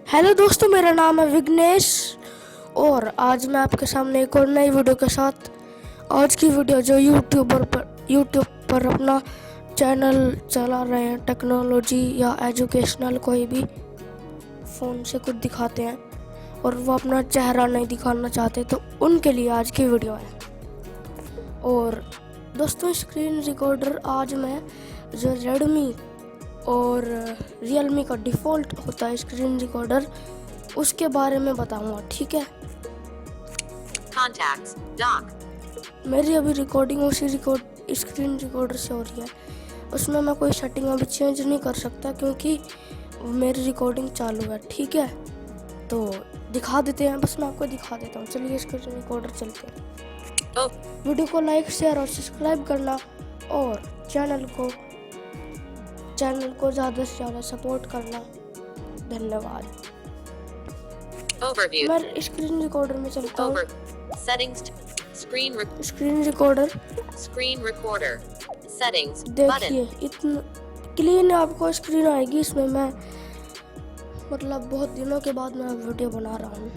Hello दोस्तों, मेरा नाम है विघ्नेश और आज मैं आपके सामने एक और नई वीडियो के साथ। आज की वीडियो जो यूट्यूब पर अपना चैनल चला रहे हैं, टेक्नोलॉजी या एजुकेशनल कोई भी फ़ोन से कुछ दिखाते हैं और वो अपना चेहरा नहीं दिखाना चाहते, तो उनके लिए आज की वीडियो है। और दोस्तों, स्क्रीन रिकॉर्डर आज मैं जो रेडमी और realme का डिफ़ॉल्ट होता है स्क्रीन रिकॉर्डर, उसके बारे में बताऊंगा, ठीक है। Contacts, dock. मेरी अभी रिकॉर्डिंग उसी स्क्रीन रिकॉर्डर से हो रही है। उसमें मैं कोई सेटिंग अभी चेंज नहीं कर सकता क्योंकि मेरी रिकॉर्डिंग चालू है, ठीक है। तो दिखा देते हैं, बस मैं आपको दिखा देता हूँ। चलिए स्क्रीन रिकॉर्डर चलते हैं। वीडियो को लाइक, शेयर और सब्सक्राइब करना और चैनल को ज़्यादा से ज़्यादा सपोर्ट करना। धन्यवाद। Overview. मैं स्क्रीन रिकॉर्डर में चलता हूँ। Settings. Screen recorder Screen recorder. Settings. देखिए, इतना क्लीन आपको स्क्रीन आएगी। इसमें मैं मतलब बहुत दिनों के बाद मैं वीडियो बना रहा हूँ।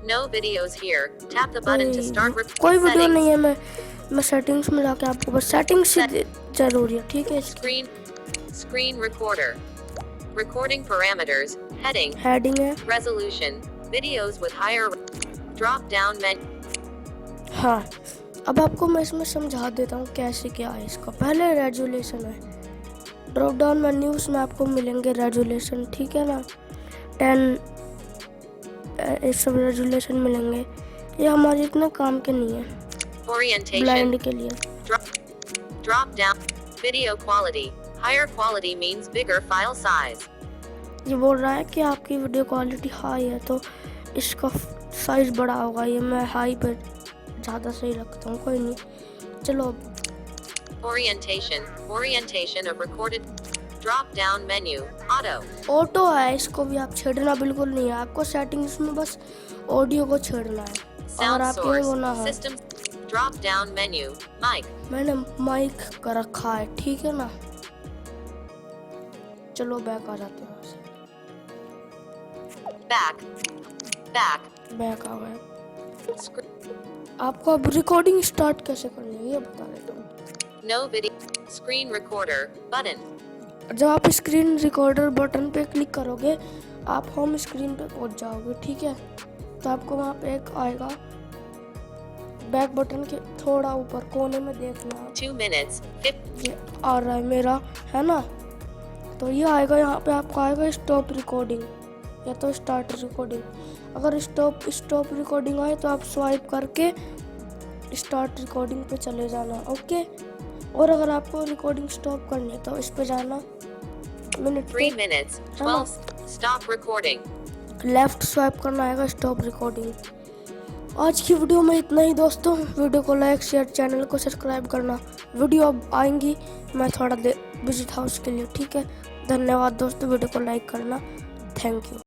No videos here. Tap the button to start recording. कोई वीडियो नहीं है। मैं सेटिंग्स में जाके आपको बस सेटिंग्स से जरूरी है, ठीक है। Screen recorder. Recording parameters. Heading. Heading है। Resolution. Videos with higher. Drop down menu. हाँ, अब आपको मैं इसमें समझा देता हूँ कैसे क्या है इसका। पहले रेजुलेशन है। ड्रॉप डाउन मेन्यूज में आपको मिलेंगे रेजुलेशन, ठीक है ना। 10 इस सब रेजुलेशन मिलेंगे। ये हमारे इतना काम के नहीं है, Orientation. ब्लाइंड के लिए। Drop down. Video quality. Higher quality means bigger file size. ये बोल रहा है कि आपकी वीडियो क्वालिटी हाई है तो इसका साइज बड़ा होगा। ये मैं हाई पे ज़्यादा सही रखता हूँ, कोई नहीं। चलो Orientation of recorded. Drop down menu. Auto. Auto है, इसको भी आप छेड़ना बिल्कुल नहीं है। आपको सेटिंग्स में बस ऑडियो को छेड़ना है और Sound आपके source. होना है। System. Drop down menu. Mic. मैंने माइक का रखा है, ठीक है ना। चलो बैक आ जाते हैं। बैक आ गए। आपको अब रिकॉर्डिंग स्टार्ट कैसे करनी है ये बता देता हूँ। No video. Screen recorder. Button. जब आप स्क्रीन रिकॉर्डर बटन पे क्लिक करोगे, आप होम स्क्रीन पे पहुंच जाओगे, ठीक है। तो आपको वहाँ पे एक आएगा, बैक बटन के थोड़ा ऊपर कोने में देखना। 2 minutes. ये आ रहा है मेरा, है ना। तो ये आएगा, यहाँ पे आपको आएगा स्टॉप रिकॉर्डिंग या तो स्टार्ट रिकॉर्डिंग। अगर स्टॉप रिकॉर्डिंग आए तो आप स्वाइप करके स्टार्ट रिकॉर्डिंग पे चले जाना, ओके। और अगर आपको रिकॉर्डिंग स्टॉप करनी है तो इस पे जाना, minute 3 minutes. 12. Stop recording. Left swipe करना आएगा स्टॉप रिकॉर्डिंग। आज की वीडियो में इतना ही दोस्तों। वीडियो को लाइक, शेयर, चैनल को सब्सक्राइब करना। वीडियो अब आएंगी, मैं थोड़ा बिजी था उसके लिए, ठीक है। धन्यवाद दोस्तों, वीडियो को लाइक करना। Thank you.